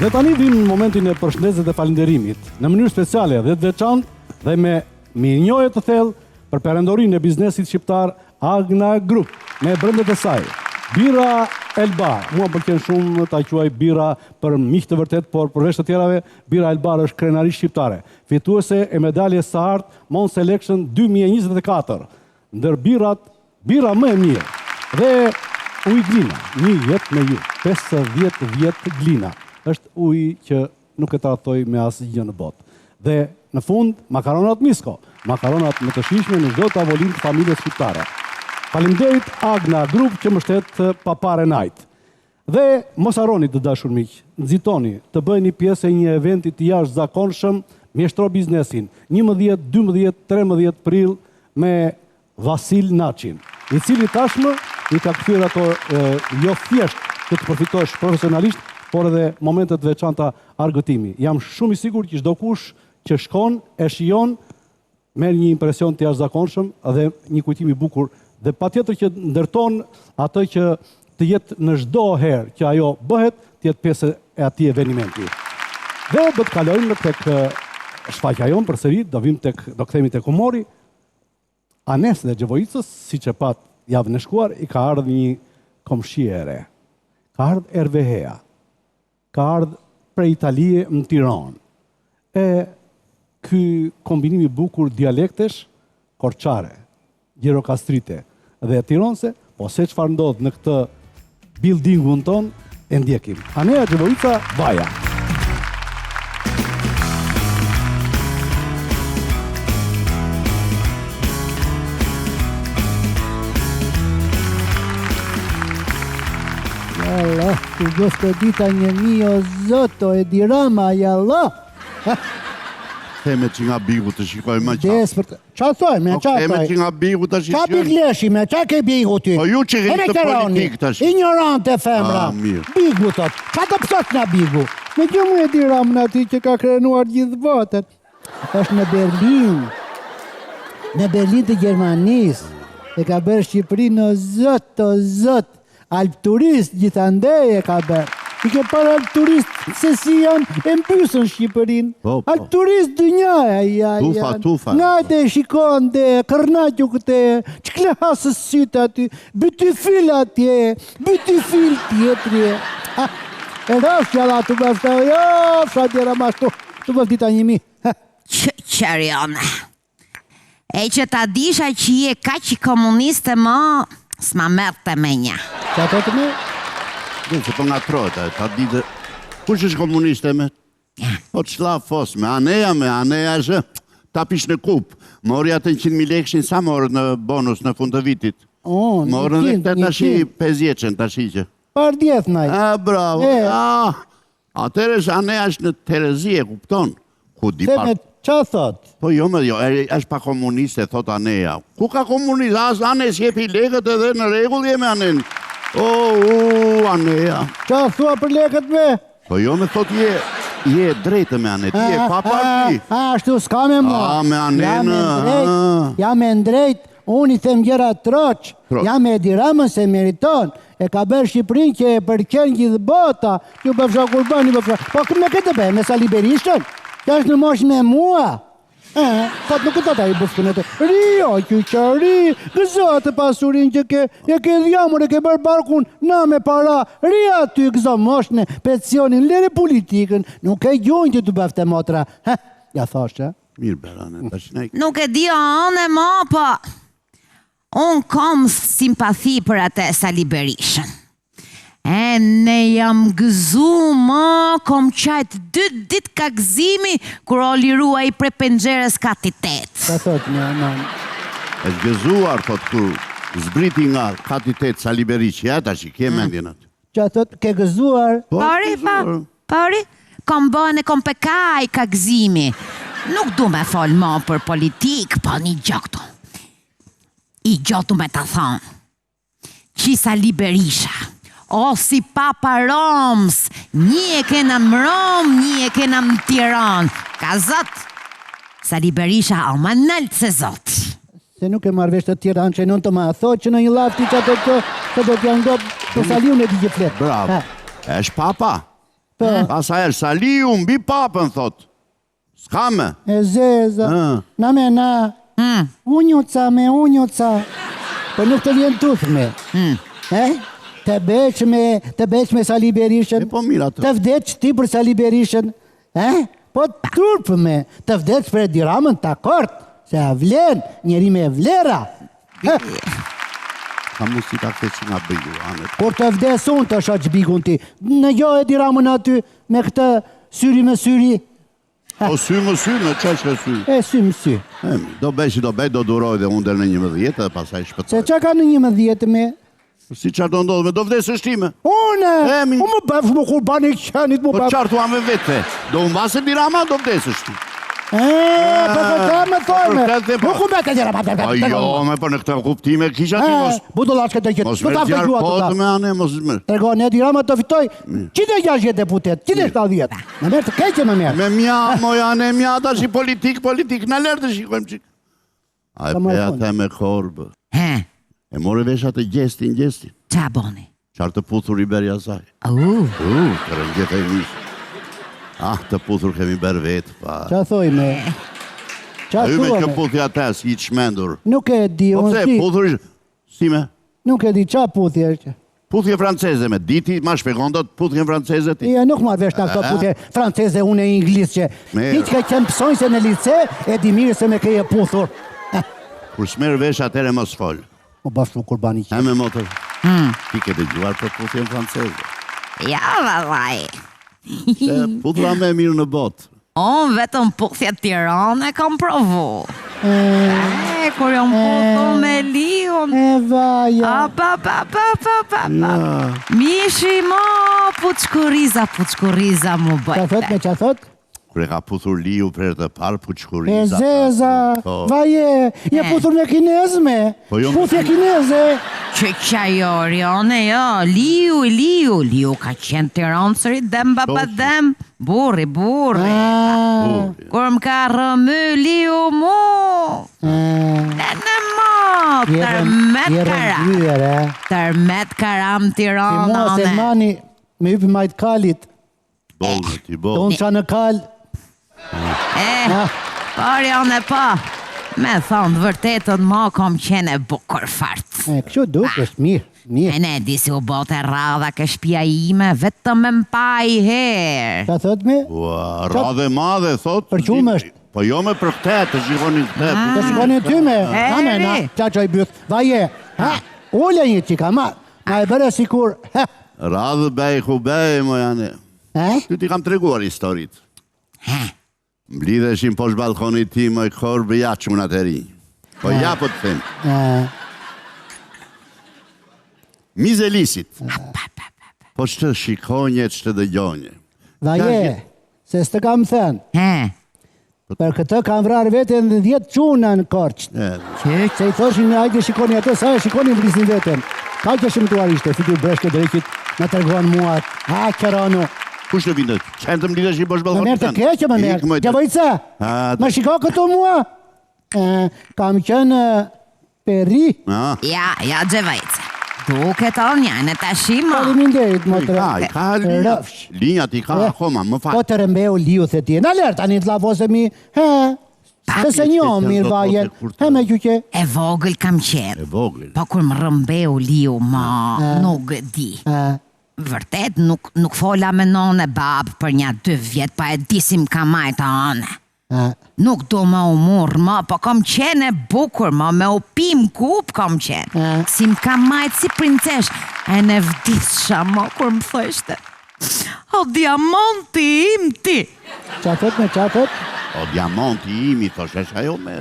Dhe tani vim në momentin e përshëndetjes dhe falënderimit, në mënyrë speciale dhe të veçantë dhe me mirënjohje të thellë për perandorinë e biznesit shqiptar Agna Group, me brendet e saj. Bira Elbar, mua pëlqen shumë ta quaj bira për miq të vërtet, por përveç të tjerave, bira Elbar është krenarisht shqiptare, fituese e medaljes së artë Mont Selection 2024, ndër bira më e mirë. Dhe uji Glina, një jetë me ju, 50 vjet Glina. Është uji që nuk e tratoj me asgjë në botë. Dhe në fund, makaronat Misko, makaronat më të shijshme në çdo tavolinë të familjes shqiptare. Faleminderit Agna Group që më shtet pa parë najt. Dhe mos harroni të dashur miq, nxitoni të bëheni pjesë e një eventi të jashtëzakonshëm Mjeshtro Biznesin, 11, 12, 13 prill me Vasil Naçin, i cili tashmë i ka kthyer ato jo thjesht që të përfitosh profesionalisht, por edhe momentet veçanta argëtimi. Jam shumë i sigurt që çdo kush që shkon e shijon merr një impresion të jashtëzakonshëm dhe një kujtim i bukur dhe patjetër që ndërton atë që të jetë në çdo herë që ajo bëhet, të jetë pjesë e atij eventi. Dhe do të kalojmë tek shfaqja jon përsëri, do kthehemi tek humori. Anes dhe Gjevojicës, siç e pat javën e shkuar, i ka ardhur një komshi e re. Ka ardhur Ervehea. Ka ardhur prej Italie në Tiranë. E ky kombinim i bukur dialektesh, korçare, gjirokastrite dhe tironse, po se çfarë ndodh në këtë buildingun ton, e ndjekim. Anea Gjevojica, Vaja. Allah, tu gosto dita një mio zoto e dirama, jalla. Theme që nga bigu të shikoj më qatë. Qa thoj, me qa thoj? Theme që nga bigu të shikoj. Qa pikleshi me, qa ke bigu ty? Po ju që keni të politik të shikoj. Ignorante femra. Bigu tot. Qa të pësot nga bigu? Me që mu e diram në ati që ka krenuar gjithë botët. Është në Berlin. Në Berlin të Gjermanis. E ka bërë Shqipëri në zot, o zot. Alp turist gjithandej e ka bërë. I ke parë alp turist se si janë e mbysën Shqipërin. Alp turist dënjaja. Tufa. Nga te shikon dhe kërnaqju këte, që kle hasës sytë aty, bëty fil atje, bëty fil tjetërje. E rrasë që ala të bëftë, jo, fshat jera mashtu, të bëftita një mi. Qërion, e që ta disha që je ka që komuniste më, s'ma mërë të menja. Qa të të me? Dhe që për nga trojta, ta ditë, kush është komuniste me? Po të shla fos me, aneja është, ta pish në kup. Mori atë 100.000 lekshin, sa morë në bonus në fund të vitit? Morën dhe të tashi 50 tashi që. Par 10 naj. Bravo. Atër është aneja është në Terezi, e kupton? Theme, qa thot? Po jo, është pa komuniste, thot aneja. Ku ka komuniste? As ane s'jepi legët edhe në regull jemi anen. Aneja. Qa thua për legët me? Po jo me thot je drejtë me ane, ti je pa parti. Ashtu s'ka me mua. Me anenë. Jam e ndrejt, unë i them gjera troq. Jam e diramën se meriton. E ka bërë Shqipërin që e përqen gjithë bota. Ju bëfsha kurbani, po me këtë bëhe, me Sali Berishën? Që është në mosh me mua? Thot nuk të ta i bëftën e të Rio, kyqari, gëzot e pasurin që ke dhjamur e ke bërë barkun na me para. Ria ty gëzo moshne, pensionin, lere politikën. Nuk e gjojnë që të bëftë e motra. Ja thoshe? Mirë berane, të shnejk. Nuk e dio anë e ma, po unë kom simpati për atë Sali Berishën. Ne jam gëzu ma, kom qajtë 2 dit ka gëzimi, kur o lirua i pre pëngjerës ka titet. Ka thot një anon. E gëzuar, thot kur zbriti nga ka titet Sali Berishi, ja ta shi, ke mendjen atë. Qa thot, ke gëzuar? Pari, kom bëne, kom pekaj ka gëzimi. Nuk du me fol ma për politik, po një gjoktu. I gjotu me të thonë, që Sali Berisha, o si Papa Roms, një e kena më Rom, një e kena më Tiran. Ka zot, Sali Berisha o ma nëllë se zot. Se nuk e marrë vesh të Tiran që nënë të ma thot që në një lafti që ato që do t'ja ndot të Saliun e di gjithë fletë. Bravo, është Papa. Pasa erë, Saliu mbi papën, thot. S'kame. E zeza. Na me na. Unjuca me unjuca. Po nuk të vjen tuf me. Të beq me Sali Berishën. E po mirë atë. Të vdeq ti për Sali Berishën. Po turp me. Të vdeq për Edi Ramën të akord. Se a vlen, njeri me vlera. Ka mu si ta këtë që nga bëju, anet. Kur të vdes unë të shoq bigun ti. Në jo Edi Ramën aty me këtë syri me syri. Po sy më sy, në qesh e sy. E sy më sy. Do bej si do bej, do duroj dhe unë dërë në 11 dhe pasaj Se shpëtoj. që ka në 11 me? Si qarë do ndodhë me, do vdesë shtime. Une! Emi. Unë më bëf më kur bani qenit më Po bëf. qarë tu amë vete, do unë basë Edi Rama, do vdesë shtime. Po këtë me thojme. Për këtë, po. Nuk u bete Edi Rama. Po jo, me për në këtë kuptime, kisha ti mos. Budolashke të gjithë. Mos Nuk me ta zjarë fëgjua të kodë ta. me ane, mos me. Tregoni Edi Rama të fitoj 160 deputet, 170. Në merë të keqe më merë. Me mja, moja ane mja, ta shi politik, në lërë të shikojmë qik. A e Sa më peja fund. te me korbë. He, E more vesha të gjestin. qa boni? Qarë të puthur i berja saj. Të rëngjet e mishë. Të puthur kemi berë vetë, pa. Qa thoj me? Qa A ju me thua kjo me? puthi ates, i të shmendur. Nuk e di, Po unë pse, si. puthur ishë, si me? Nuk e di, qa puthi është? Puthje franceze me diti, ma shpekon do të puthje franceze ti. Ja, nuk marrë vesh në këto puthje franceze, unë e inglisë që. Mirë. Ti që ka qenë pësojnë se në lice, e di mirë se me keje puthur. Kur s'merë vesh atere mos fol. O bashkë kur bani që. E me motër, ti ke të gjuar për puthje franceze. Ja, vallaj. Se puthra me mirë në botë. Unë vetëm puthja Tiranë e kam provu. Kur jam puthu me liun. E vaja. Pa. Mishi ma, puçkuriza mu Qa thot me bëjte. qa thot? Kure ka puthur liu për të parë E puçkuriza. zeza. Po. Vaje, je puthur me kinez me. Po jo, Puthje kineze. Që jo, Rione, jo, Liu ka qenë Tiranë sëri dem baba dem. Burri. Kur më ka rëmy Liu mu. Në mo, tërmet karam Ti mua Tiranë. Selmani me hypi majtë kalit. Bolë, ti Do bolë. unë qa në kal. Po, Rione, po. Me thonë, vërtetën ma kom qene bukur fart. Kështu duk është mirë. E ne di si u bote radha ke shpia ime, vetëm me mpa i herë. Qa thot me? Ua, radhe madhe, thot. Për qumë është. Po jo me për këtë, të shikonin këtë. Të shikoni ty me. Na me na. Qa që i byth. Vaje. Ulle një qika ma. Ma e bërë sikur. Radhe bej, ku bej, mojane. Ty ti kam treguar historit. Mblidheshin poshtë balkonit ti, moj korbë, ja që më të ri. Po ja po të them. Mizelisit. Po që të shikonje, që të dëgjonje. Vaje. Se s'të kam thënë. Për këtë kam vrarë vetën dhe 10 quna në korqët. Se i thoshin me ajde shikoni atë, sa e shikoni vrisin vetën. Ka që shëmtuar ishte, fitur breshke drejkit, në tërgohan muat. Kerano. Kush të bindët? Qenë të mblidheshin poshtë Më balkonit merë të keqë, më merë. Gjavojca, më shiko këtu mua? Kam qenë Perri. Ja, Gjevajce. Duke të njënë të shima. Faleminderit, motra. Ka linja. Linja ti ka akoma, më Po falë. të rëmbeu liu, the ti. Në lërë, tani të lafosemi. Se se njohë mirë vajen. Me gjyqe. E vogël kam qenë. E vogël. Po kur më rëmbeu Liu, ma, nuk e di. Vërtet, nuk fola me none babë për një 2 vjet, pa e disim ka majtë anë. Nuk do ma umur, ma, po kam qenë e bukur, ma, me upim kup kam qenë. Si më ka majtë si princesh, e në vdisha, ma, kur më thështe. O diamanti im ti. Qa thot me qa thot? O diamanti imi, thoshesh ajo me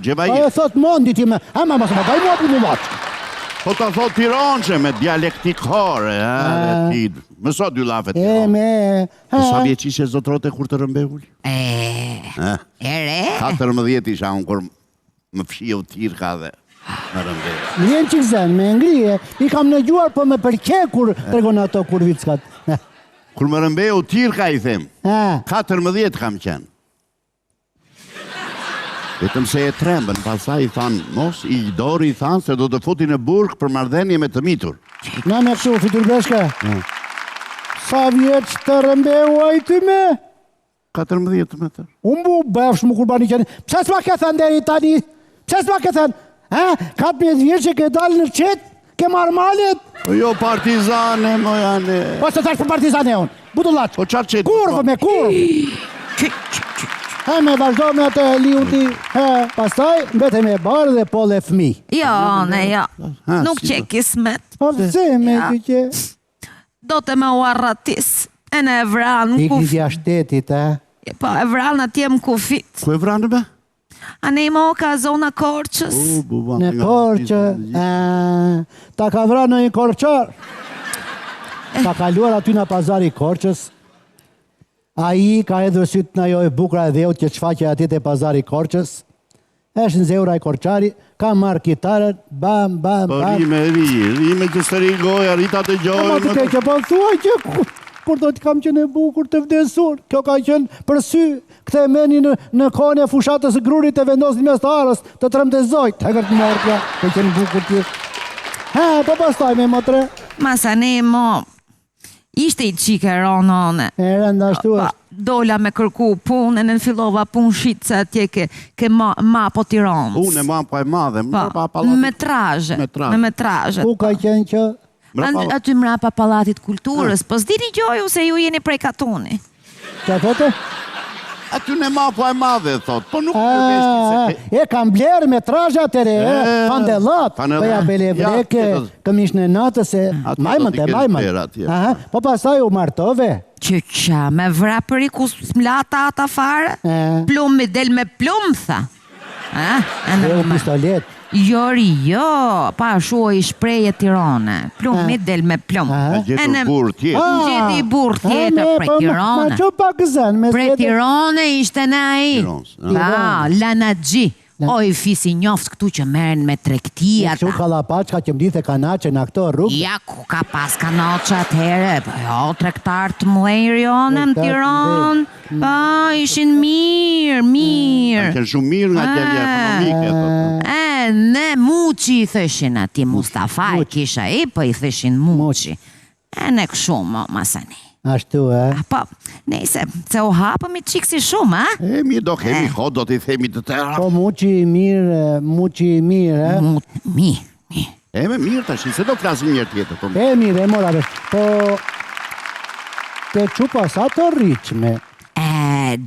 gjeva Po i. e thot mondi ti me. Ma mos më kaj mua për më vaqë. Po të thot tiranqe me dialektikore, më so dy lafet tiranqe. Sa vjeq ishe zotrote kur të rëmbehulli? Ere? 14 isha unë kur më fshio tirka dhe më rëmbehulli. Më vjen qik zen, me ngrije. I kam në gjuar, po me përke kur tregon ato kur vickat. Kur më rëmbehu tirka i them, 14 kam qenë. Vetëm se e trembën, pasaj i thanë, mos i dori i thanë se do të futin e burg për mardhenje me të mitur. Na me kështu, fitur breshka. Sa vjeç të rëmbeu ai ty me? 14 metër. Unë bu bëfsh më kurbani qeni. Pse s'ma ke thënë deri tani? Pse s'ma ke thënë? 14 vjeç që ke dalë në qet? Ke marrë malet? Po jo partizane, mo janë. Po se thash për partizane unë. Butullaç. Po çfarë çet? Kurvë me kurvë. Me vazhdo me atë liuti. Pastaj mbete me barë dhe polle fëmi. Jo, ne, jo. Nuk që kismet. Po pse me ty që? Do të më uarratis. E në e vranë në kufit. Iknitja shtetit, Po, e vranë atje më kufit. Ku e vranë be? A ne mo ka zona Korçës. Në Korçë. Ta ka vranë në një korçar. Ka kaluar aty në pazari Korçës. A i ka edhe sytë në jo e bukra e dheut që qfaqe ati të pazari Korçës. Eshtë në zeura i korçari, ka marrë kitarën, bam, bam, Po bam. rime që së rigoja, rita të gjojë. Ma të ke po thua që kur do të kam qenë e bukur të vdesur. Kjo ka qenë për sy, këte meni në kone fushatës e grurit e vendosin mes të arës, të tremtezojt. E kërtë morë kjo, të qenë bukur tjë. Po pastaj me motre. Masa ne mo, ishte i qike ronone. E rëndashtu është. Dola me kërku punën, në fillova punë shitëse atje ke ma po Tiranës. Unë e ma pa e madhe. Metrazhe. Me metrazhe. Ku ka qenë që? Aty mrapa Pallatit Kulturës, po s'dini gjoju se ju jeni prej Katuni. Qa thote? Aty në ma pa e madhe, thot. Po nuk në veshti se... E kam blerë metrazhe atëre, pandelat. Po ja bele vreke, këmish në natë se majmën. Po pasaj u martove. Që me vrapëri ku s'mlata ata fare? Plum me del me plum, tha. E u pistolet. Jori, jo, pa shuo i shpreje Tirane. Plum me del me plum. Gjetur burë tjetë. Gjeti burë tjetër prej Tirane. Ma që pak zënë. Prej Tirane ishte na i. Lana Gji. Oj, fisi njoftë këtu që meren me trektia ta. Që kalapaqka që mdite kanaqe në këto rrugë? Ja, ku ka pas kanaqe atëhere. Jo, trektar të mlejri onë në Tiran. Ishin mirë. Ka qenë shumë mirë nga gjellja ekonomike. Ne Muqi i thëshin ati, Mustafa i kisha i, po i thëshin Muqi. Ne këshumë, masani. Ashtu, Po, nejse, se u hapëm i qikë si shumë, Mi do kemi hot, do t'i themi të tëra. Po Muqi i mirë, Mi. Me mirë të shi, se do klasin njërë tjetër. E mirë, e mora vesh. Po, te qupa sa të rriqme?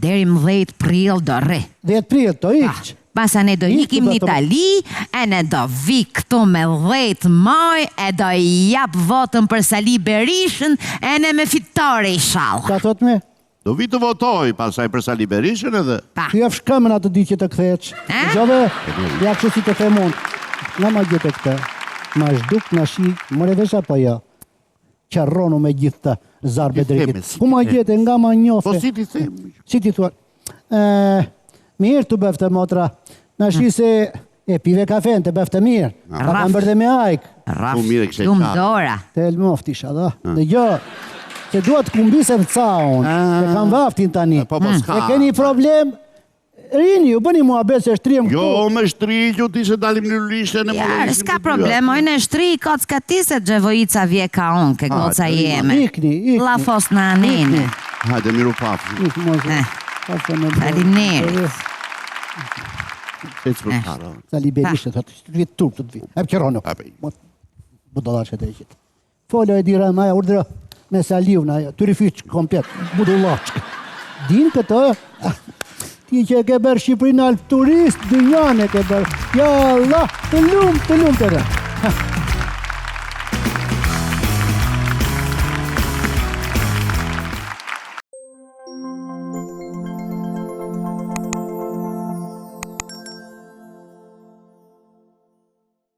Deri 10 prill do rri. 10 prill të iqë? Pasa ne do ikim në Itali, e ne do vi këtu me 10 maj, e do jap votën për Sali Berishën, e ne me fitore i shalë. Ka thot me? Do vi të votoj, pasaj për Sali Berishën edhe. Ty e fshkëmën atë di që të këtheq. Gjove, ja kështu si të the mund. Nga ma gjithë e këte. Ma shduk në shi, mëre vesha po jo. Qarronu me gjithë të zarbe drejtit. Ku ma gjithë, nga ma njofe. Po si ti themi? Si ti thua? Mirë të bëftë, motra. Në shi se e pive kafen të bëftë mirë. Pa kam bërë dhe me ajkë. Shumë dora. Të elmoft isha, da. Dhe gjo, se duhet kumbisem ca unë. Se kam vaftin tani. E keni problem? Rini, ju bëni mua besë e shtrijem këtu. Jo, me shtrij, ju ti se dalim në lishtë në më lishtë. Ska problem, ojnë e shtrij, kotë s'ka ti se Gjevojica vje ka unë, ke goca jeme. Ikni. La fos në anine. Hajde, miru pafu. Faleminderit. Sali Berishë, të të vitë turp, të të vitë. E për kjeronë. Budollaç e të eqit. Folio e dira maja, urdra me Saliu në ajo, të rifiq komplet, budollaç. Din këtë, ti që e ke bërë Shqipërinë alp turist, dynjane ke bërë. Ja Allah, të lumë të rë.